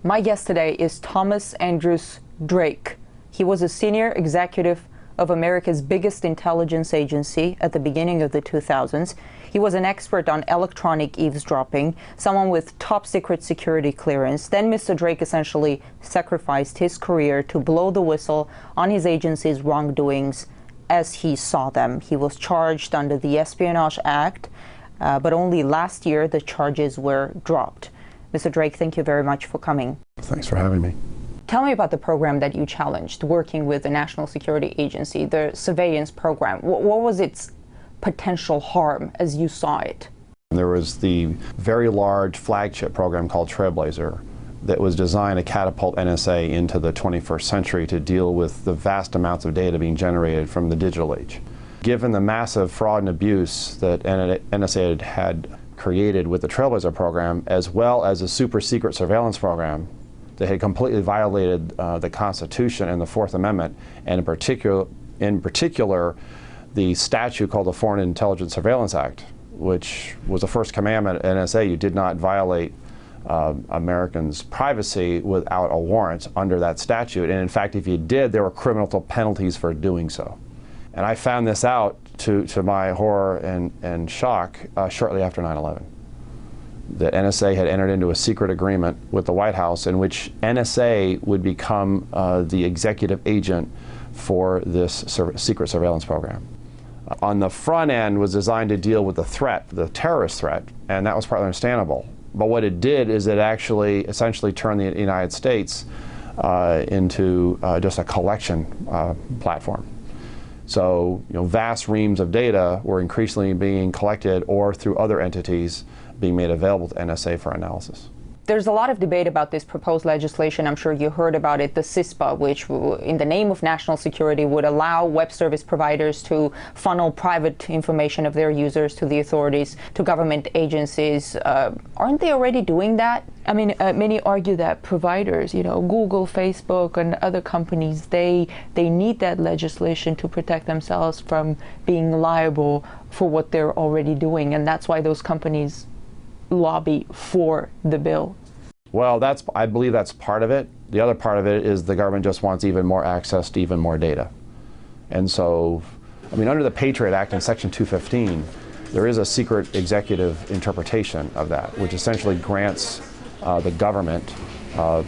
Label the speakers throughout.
Speaker 1: My guest today is Thomas Andrews Drake. He was a senior executive of America's biggest intelligence agency at the beginning of the 2000s. He was an expert on electronic eavesdropping, someone with top secret security clearance. Then Mr. Drake essentially sacrificed his career to blow the whistle on his agency's wrongdoings as he saw them. He was charged under the Espionage Act, but only last year the charges were dropped. Mr. Drake, thank you very much for coming.
Speaker 2: Thanks for having me.
Speaker 1: Tell me about the program that you challenged, working with the National Security Agency, the surveillance program. What was its potential harm as you saw it?
Speaker 2: There was the very large flagship program called Trailblazer that was designed to catapult NSA into the 21st century to deal with the vast amounts of data being generated from the digital age. Given the massive fraud and abuse that NSA had created with the Trailblazer program, as well as a super secret surveillance program that had completely violated the Constitution and the Fourth Amendment, and in particular the statute called the Foreign Intelligence Surveillance Act, which was the first commandment at NSA. You did not violate Americans' privacy without a warrant under that statute, and in fact, if you did, there were criminal penalties for doing so. And I found this out to my horror and shock shortly after 9/11. The NSA had entered into a secret agreement with the White House in which NSA would become the executive agent for this secret surveillance program. On the front end was designed to deal with the threat, the terrorist threat, and that was partly understandable. But what it did is it actually essentially turned the United States into just a collection platform. So, vast reams of data were increasingly being collected or through other entities being made available to NSA for analysis.
Speaker 1: There's a lot of debate about this proposed legislation. I'm sure you heard about it, the CISPA, which in the name of national security would allow web service providers to funnel private information of their users to the authorities, to government agencies. Aren't they already doing that? I mean, many argue that providers, Google, Facebook, and other companies, they need that legislation to protect themselves from being liable for what they're already doing, and that's why those companies lobby for the bill.
Speaker 2: Well, I believe that's part of it. The other part of it is the government just wants even more access to even more data. And so, under the Patriot Act in Section 215, there is a secret executive interpretation of that, which essentially grants the government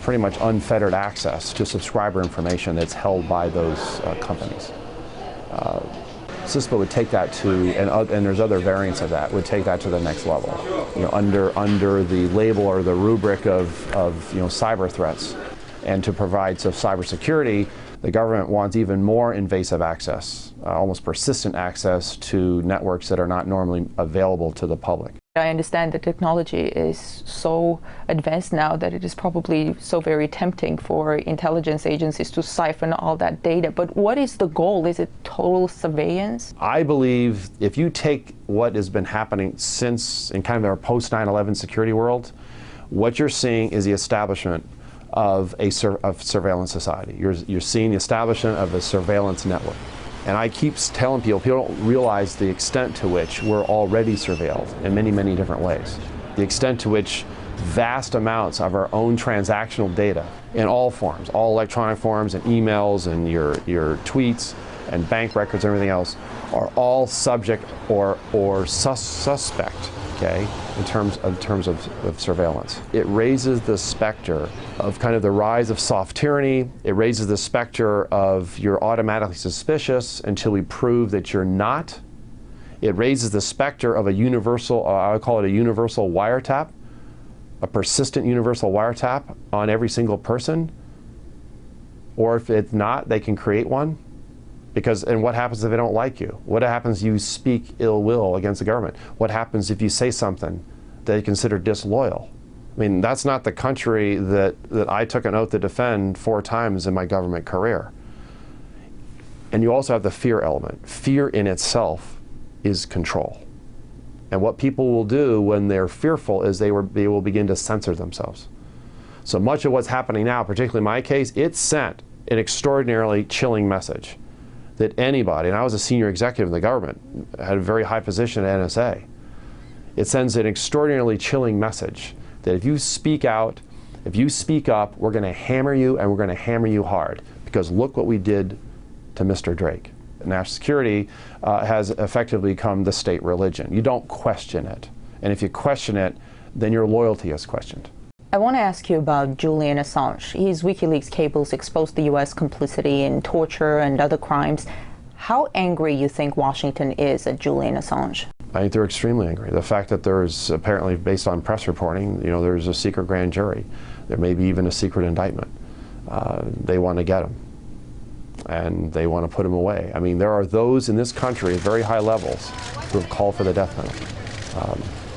Speaker 2: pretty much unfettered access to subscriber information that's held by those companies. CISPA would take that and there's other variants of that, would take that to the next level. Under the label or the rubric of cyber threats, and to provide cybersecurity, the government wants even more invasive access, almost persistent access to networks that are not normally available to the public.
Speaker 1: I understand the technology is so advanced now that it is probably so very tempting for intelligence agencies to siphon all that data. But what is the goal? Is it total surveillance?
Speaker 2: I believe if you take what has been happening since in kind of our post-9/11 security world, what you're seeing is the establishment of a surveillance society. You're seeing the establishment of a surveillance network. And I keep telling people don't realize the extent to which we're already surveilled in many, many different ways. The extent to which vast amounts of our own transactional data in all forms, all electronic forms and emails and your tweets and bank records and everything else are all subject or suspect, okay, in terms of surveillance. It raises the specter of kind of the rise of soft tyranny. It raises the specter of you're automatically suspicious until we prove that you're not. It raises the specter of a universal, I would call it a universal wiretap, a persistent universal wiretap on every single person. Or if it's not, they can create one. And what happens if they don't like you? What happens if you speak ill will against the government? What happens if you say something that they consider disloyal? That's not the country that I took an oath to defend 4 times in my government career. And you also have the fear element. Fear in itself is control. And what people will do when they're fearful is they will begin to censor themselves. So much of what's happening now, particularly in my case, it sent an extraordinarily chilling message that anybody, and I was a senior executive in the government, had a very high position at NSA, it sends an extraordinarily chilling message that if you speak out If you speak up, we're going to hammer you, and we're going to hammer you hard, because look what we did to Mr. Drake. National security has effectively become the state religion. You don't question it. And if you question it, then your loyalty is questioned.
Speaker 1: I want to ask you about Julian Assange. His WikiLeaks cables exposed the U.S. complicity in torture and other crimes. How angry you think Washington is at Julian Assange?
Speaker 2: I think they're extremely angry. The fact that there's apparently, based on press reporting, there's a secret grand jury. There may be even a secret indictment. They want to get him, and they want to put him away. I mean, there are those in this country at very high levels who have called for the death penalty.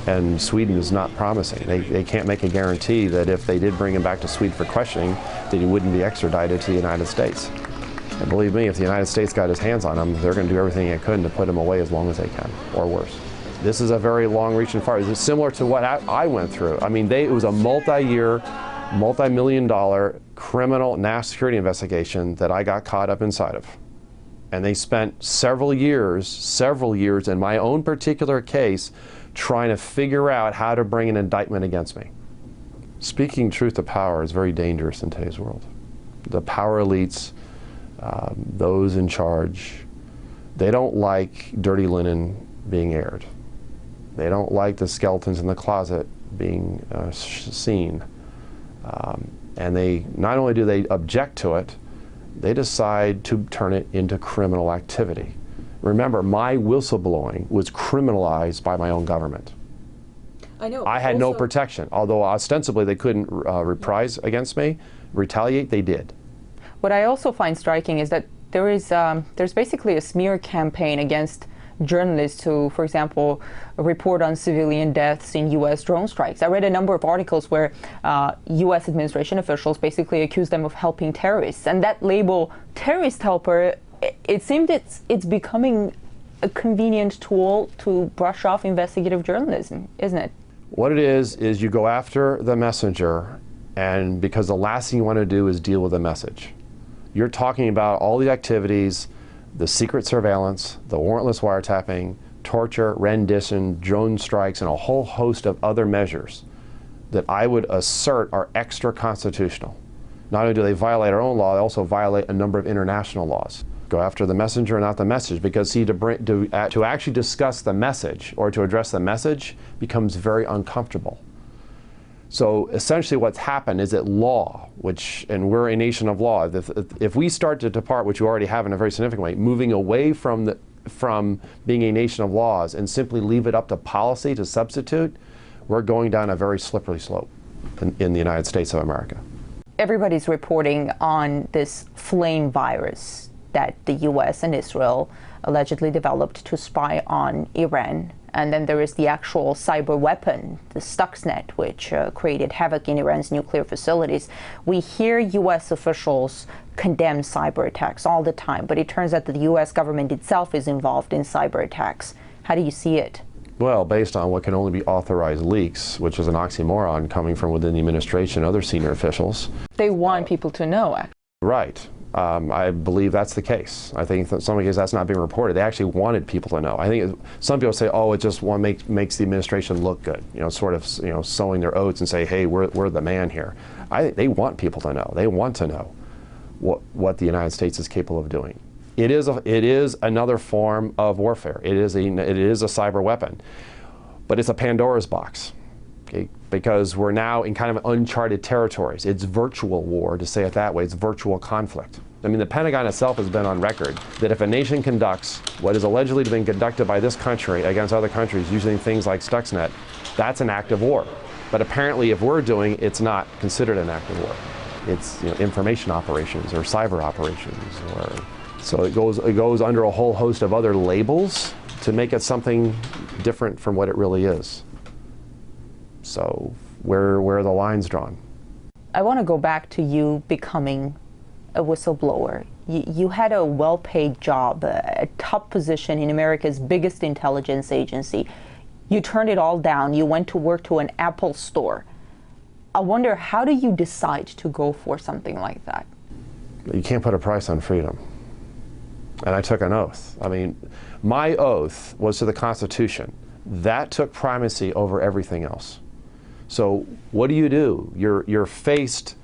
Speaker 2: And Sweden is not promising. They can't make a guarantee that if they did bring him back to Sweden for questioning, that he wouldn't be extradited to the United States. And believe me, if the United States got his hands on him, they're going to do everything they could to put him away as long as they can, or worse. This is a very long-reaching far. It's similar to what I went through. I mean, it was a multi-year, multi-million-dollar criminal national security investigation that I got caught up inside of. And they spent several years in my own particular case trying to figure out how to bring an indictment against me. Speaking truth to power is very dangerous in today's world. The power elites, those in charge, they don't like dirty linen being aired. They don't like the skeletons in the closet being seen. And they not only do they object to it, they decide to turn it into criminal activity. Remember, my whistleblowing was criminalized by my own government.
Speaker 1: I know.
Speaker 2: I had no protection. Although ostensibly they couldn't reprise against me, retaliate, they did.
Speaker 1: What I also find striking is that there's basically a smear campaign against journalists who, for example, report on civilian deaths in U.S. drone strikes. I read a number of articles where U.S. administration officials basically accuse them of helping terrorists. And that label, terrorist helper, it seems it's becoming a convenient tool to brush off investigative journalism, isn't it?
Speaker 2: What it is you go after the messenger, and because the last thing you want to do is deal with the message. You're talking about all the activities, the secret surveillance, the warrantless wiretapping, torture, rendition, drone strikes, and a whole host of other measures that I would assert are extra-constitutional. Not only do they violate our own law, they also violate a number of international laws. Go after the messenger, not the message, because see, to actually discuss the message or to address the message becomes very uncomfortable. So essentially what's happened is that law, and we're a nation of law, if we start to depart, which we already have in a very significant way, moving away from being a nation of laws and simply leave it up to policy to substitute, we're going down a very slippery slope in the United States of America.
Speaker 1: Everybody's reporting on this flame virus that the U.S. and Israel allegedly developed to spy on Iran. And then there is the actual cyber weapon, the Stuxnet, which created havoc in Iran's nuclear facilities. We hear U.S. officials condemn cyber attacks all the time, but it turns out that the U.S. government itself is involved in cyber attacks. How do you see it?
Speaker 2: Well, based on what can only be authorized leaks, which is an oxymoron coming from within the administration and other senior officials.
Speaker 1: They want people to know, actually.
Speaker 2: Right. I believe that's the case. I think that in some cases that's not being reported. They actually wanted people to know. I think some people say, oh, it just makes the administration look good, sort of, sowing their oats and say, hey, we're the man here. I think they want people to know. They want to know what the United States is capable of doing. It is another form of warfare. It is a cyber weapon, but it's a Pandora's box. Okay, because we're now in kind of uncharted territories. It's virtual war, to say it that way. It's virtual conflict. I mean, the Pentagon itself has been on record that if a nation conducts what is allegedly being conducted by this country against other countries using things like Stuxnet, that's an act of war. But apparently, if we're doing, it's not considered an act of war. It's information operations or cyber operations, so it goes under a whole host of other labels to make it something different from what it really is. So where are the lines drawn?
Speaker 1: I want to go back to you becoming a whistleblower. You had a well-paid job, a top position in America's biggest intelligence agency. You turned it all down. You went to work to an Apple store. I wonder, how do you decide to go for something like that?
Speaker 2: You can't put a price on freedom. And I took an oath. I mean, my oath was to the Constitution. That took primacy over everything else. So what do? You're faced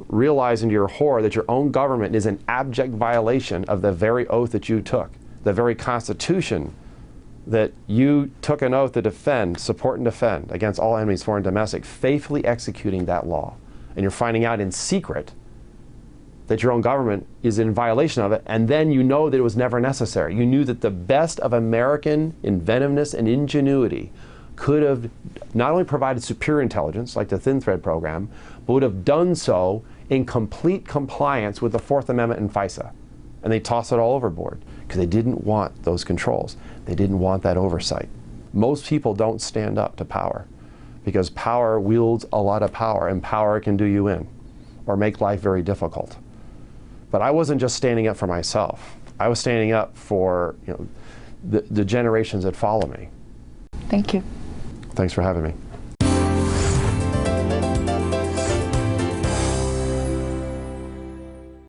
Speaker 2: realizing to your horror that your own government is in abject violation of the very oath that you took, the very Constitution that you took an oath to defend, support and defend against all enemies, foreign and domestic, faithfully executing that law. And you're finding out in secret that your own government is in violation of it, and then you know that it was never necessary. You knew that the best of American inventiveness and ingenuity could have not only provided superior intelligence, like the Thin Thread program, but would have done so in complete compliance with the Fourth Amendment and FISA. And they tossed it all overboard because they didn't want those controls. They didn't want that oversight. Most people don't stand up to power because power wields a lot of power, and power can do you in or make life very difficult. But I wasn't just standing up for myself. I was standing up for the generations that follow me.
Speaker 1: Thank you.
Speaker 2: Thanks for having me.